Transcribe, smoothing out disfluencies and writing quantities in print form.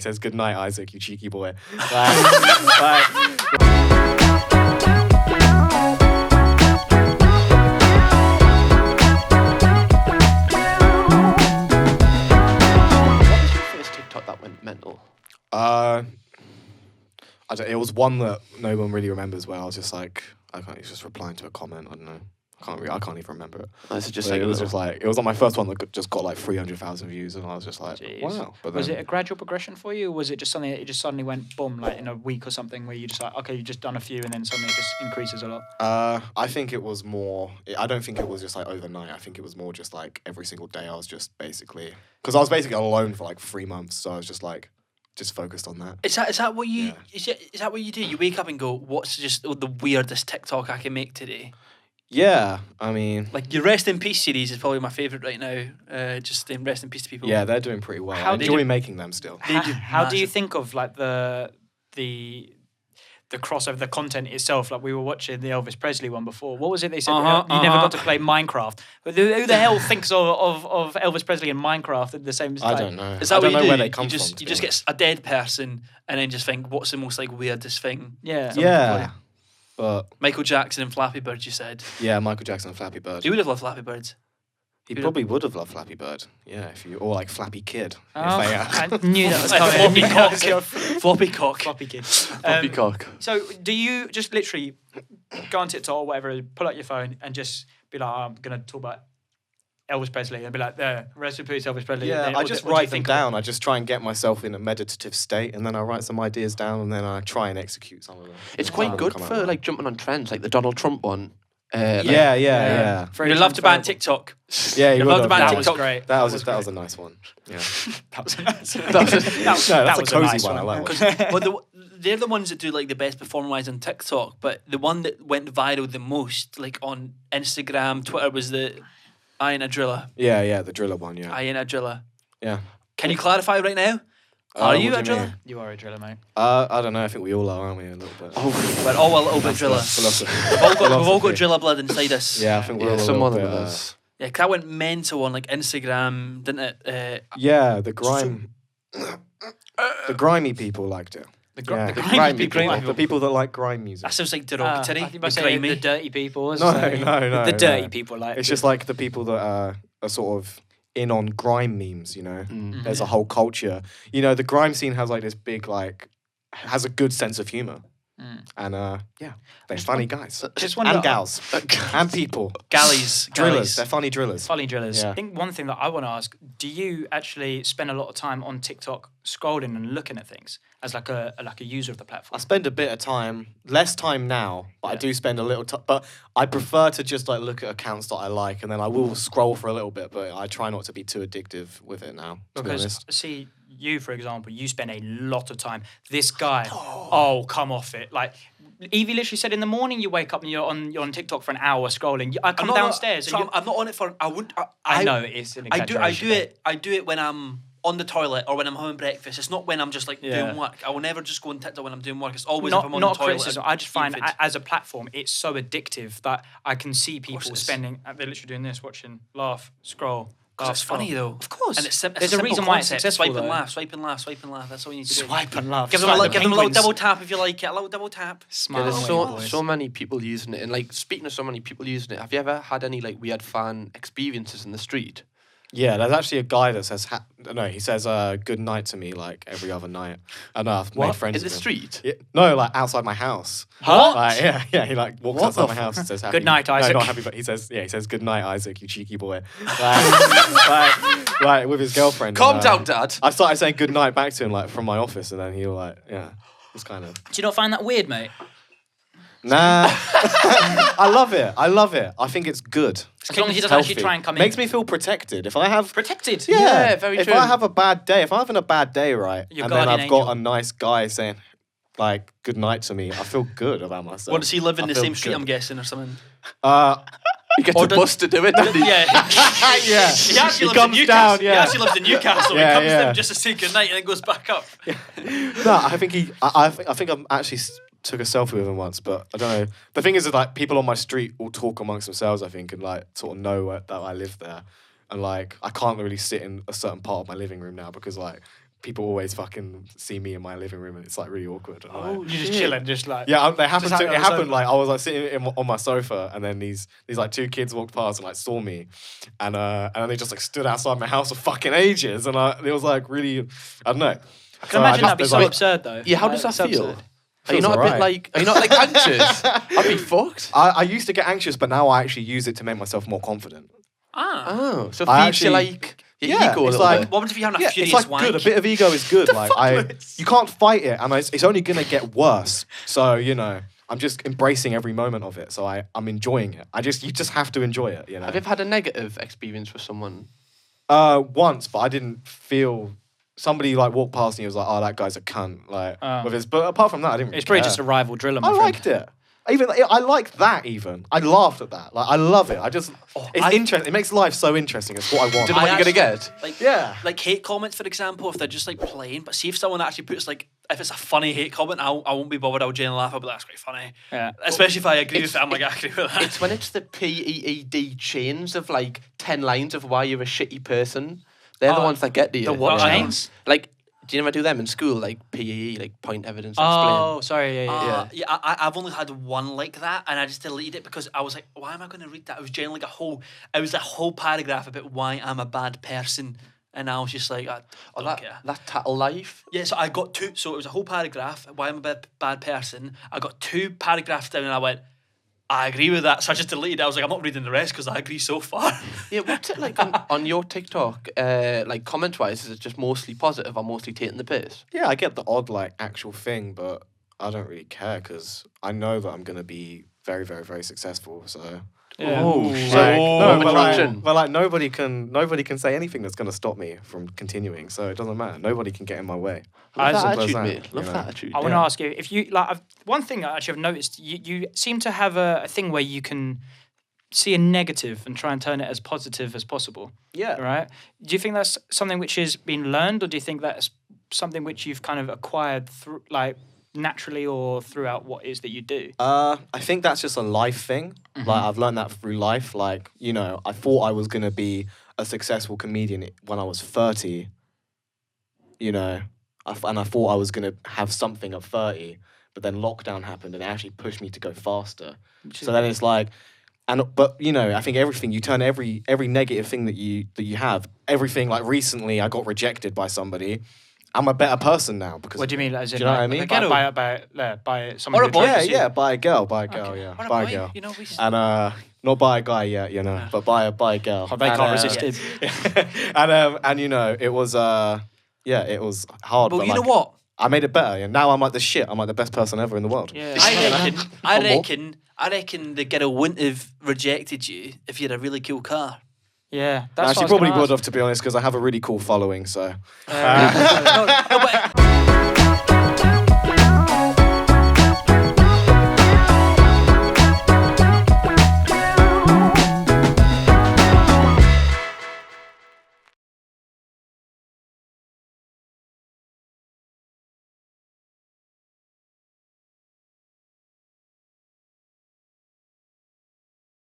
says, "Good night, Isaac, you cheeky boy." Like, TikTok that went mental? it was one that no one really remembers. Where I was just like, it's just replying to a comment. I don't know. I can't even remember it. Is it just But like it was like my first one that just got like 300,000 views, and I was just like, Jeez. wow. But Was then, it a gradual progression for you, or was it just something that it just suddenly went boom, like in a week or something, where you just like, okay, you've just done a few, and then suddenly it just increases a lot? I think it was more. I don't think it was just like overnight. I think it was more just like every single day. I was just basically because I was basically alone for like 3 months, so I was just like focused on that. Is that what you Yeah. is that what you do? You wake up and go, what's just the weirdest TikTok I can make today? Yeah, I mean, Like your Rest in Peace series is probably my favourite right now. Just in Rest in Peace to people. yeah, they're doing pretty well. How I did enjoy you- making them still. How do you massive. think of like the crossover, the content itself? Like we were watching the Elvis Presley one before. What was it they said? You never got to play Minecraft. But who the hell thinks of Elvis Presley and Minecraft at the same time? I don't know. Is that I what don't you know do? where they come you just from. you just get a dead person and then just think, what's the most like weirdest thing? Yeah. Yeah, but Michael Jackson and Flappy Bird, you said. yeah, Michael Jackson and Flappy Bird. You would have loved Flappy Birds. He probably would have loved Flappy Bird. Yeah, or like Flappy Kid. Oh, If they, I knew that was Like coming. floppy cock. Floppy cock. Floppy kid. Floppy cock. So do you just literally go on TikTok or whatever, pull out your phone and just be like, I'm going to talk about Elvis Presley, and be like, there, rest in peace, Elvis Presley. yeah, Then I what just do you write them think of it? down. I just try and get myself in a meditative state, and then I write some ideas down, and then I try and execute some of them. It's Some quite of them good come out for well. like jumping on trends, like the Donald Trump one. Yeah. You'd love to ban TikTok. Yeah, You'd would love to have, ban yeah. That was TikTok. great. That was a nice one. Yeah. That was a nice one. That was No, that's a was cozy nice one. I like one. Well, they're the ones that do like the best performance on TikTok, but the one that went viral the most, like on Instagram, Twitter, was the I ain't a driller. Yeah, the driller one. Yeah, I ain't a driller. yeah. Can you clarify right now? Are you what a do you driller? mean? You are a driller, mate. I don't know. I think we all are, aren't we? A little bit. We're all a little bit driller. Philosophy. We've all got driller blood inside us. Yeah, I think we're all a some little of them bit, of us. Yeah, 'cause I went mental on like Instagram, didn't it? Yeah, the grimy people liked it. The Yeah. grimy people. The people that like grime music. That sounds like I derogatory. think The I say grimy. the dirty people. No, so- no, The dirty no. people, like It's just like the people that are sort of in on grime memes, you know. There's a whole culture. You know, the grime scene has like this big has a good sense of humor. And yeah, they're funny guys. Just wonder- and gals. and people. Galleys. Drillers. They're funny drillers. funny drillers. Yeah. I think one thing that I want to ask: do you actually spend a lot of time on TikTok scrolling and looking at things as like a user of the I platform? spend a bit of time, less time now, but I do spend a little time. But I prefer to just like look at accounts that I like, and then I will scroll for a little bit. But I try not to be too addictive with it now. To be Because honest. see, you for example, you spend a lot of time. This guy, oh come off it! Like Evie literally said, in the morning you wake up and you're on TikTok for an hour scrolling. I come downstairs and I'm not on it for. I would. I know it's an I exaggeration. do it. I do it when I'm on the toilet or when I'm having breakfast. It's not when I'm just like doing work. I will never just go on TikTok when I'm doing work. It's always if I'm on Not the toilet. criticism. and I just find stupid. as a platform, it's so addictive that I can see people it is. spending. They're literally doing this, watching, laugh, scroll. 'Cause laugh, it's funny scroll. though. Of course. And it's There's a simple reason why it's concept. successful. Swipe and though. laugh, swipe and laugh, swipe and laugh. That's all you need to do. Swipe and laugh. Give them, It's a, like give them a little penguins. double tap if you like it. A little double tap. Smile There's away, so boys. so many people using it, and like speaking of so many people using it, have you ever had any like weird fan experiences in the street? Yeah, there's actually a guy that says he says good night to me like every other night. And I've made friends In the with him. street? Yeah, no, like outside my house. Huh? Like, yeah, he like walks What outside the my house and says Good night, Isaac. No, not happy, but he says good night, Isaac, you cheeky boy. Like with his girlfriend. Calm and, down, Dad. I started saying good night back to him like from my office, and then he like it's kind of Do you not find that weird, mate? nah. I love it. I think it's good. As long as he It's doesn't actually healthy. try and come Makes in. me feel protected. If I have Protected. Yeah, very if true. I have a bad day, if I'm having a bad day, right, Your and then guardian I've got angel. a nice guy saying like good night to me, I feel good about myself. What does he live in I the feel same street? good. I'm guessing or something. You get to bust to do it, doesn't he? Yeah. yeah. He actually lives comes in Newcastle. down, He yeah. actually lives in Newcastle. Yeah, he comes yeah. down just to say goodnight and then goes back up. No, I think I think I've actually took a selfie with him once, but I don't know. The thing is that like people on my street will talk amongst themselves, I think, and like sort of know that I live there, and like I can't really sit in a certain part of my living room now because like people always fucking see me in my living room, and it's like really awkward. And, like, You're just chilling, just like they happened Just to. hanging It on the happened sofa. like I was like sitting on my sofa, and then these like 2 kids walked past and like saw me, and then they just like stood outside my house for fucking ages, and it was like really, I don't know. I can imagine that'd be there's, so like, absurd though. Yeah, how Like, does that it's so feel? absurd. Are you Feels not a bit alright. like? Are you not like anxious? I'd be fucked. I used to get anxious, but now I actually use it to make myself more confident. Oh, so it I feeds you actually- like your Yeah, ego a it's little like- bit. What happens if you're having a Yeah, furious it's like wank? good. A bit of ego is good. Like Lewis? you can't fight it, and it's only gonna get worse. So I'm just embracing every moment of it. So I'm enjoying it. You just have to enjoy it. Have you ever had a negative experience with someone? Once, but I didn't feel. Somebody like walked past and he was like, "Oh, that guy's a cunt." Like with his, but apart from that, I didn't. It's really probably care. just a rival driller. I My friend. liked it. I liked that even. I laughed at that. Like I love it. It's interesting. It makes life so interesting. It's what I want. Do you know what I you're gonna actually- get? Like, Yeah. like hate comments, for example, if they're just like plain, but see if someone actually puts like, if it's a funny hate comment, I won't be bothered. I'll genuinely laugh. I'll be like, that's quite funny. Yeah. Especially if I agree with It's- it. I'm like, I agree with that. It's when it's the PEED chains of like 10 lines of why you're a shitty person. They're the Oh, ones that get to you. the what you know? chains? Like, do you never do them in school? Like PEE, like point evidence explain. Oh, sorry. Yeah. Yeah, I've only had one like that, and I just deleted it because I was like, why am I going to read that? It was generally like it was a whole paragraph about why I'm a bad person, and I was just like, I don't care. That tattle life. Yeah, so I got two. So it was a whole paragraph. Why I'm a bad person. I got 2 paragraphs down, and I went, I agree with that. So I just deleted it. I was like, I'm not reading the rest because I agree so far. Yeah, what's it like on your TikTok? Like comment wise, is it just mostly positive or mostly taking the piss? Yeah, I get the odd like actual thing, but I don't really care because I know that I'm gonna be very, very, very successful. So. Yeah. Oh, Like, shit. no, but Attraction. nobody can say anything that's gonna stop me from continuing. So it doesn't matter. Nobody can get in my way. Love that Simple as attitude, that, mate. you Love know. that attitude. I want to ask you if you like. One thing I actually have noticed, you seem to have a thing where you can see a negative and try and turn it as positive as possible. Yeah. Right? Do you think that's something which has been learned, or do you think that's something which you've kind of acquired through, like naturally, or throughout what it is that you do? I think that's just a life thing. Like I've learned that through life. Like I thought I was gonna be a successful comedian when I was 30. And I thought I was gonna have something at 30, but then lockdown happened and it actually pushed me to go faster. So then it's like, but I think everything you turn every negative thing that you have, everything like recently I got rejected by somebody. I'm a better person now because. What do you mean? As in, Do you know like, what I mean? By someone Or who a boy. attracts you? Yeah, by a girl, yeah, Or a by boy, a girl. we And not by a guy yet, but by a girl. Oh, they can't resist it. and it was it was hard. But but you know like, what? I made it better, and now I'm like the shit. I'm like the best person ever in the world. Yeah. I reckon the girl wouldn't have rejected you if you had a really cool car. Yeah. That's She what I was probably gonna would ask. have, to be honest, because I have a really cool following. So No, but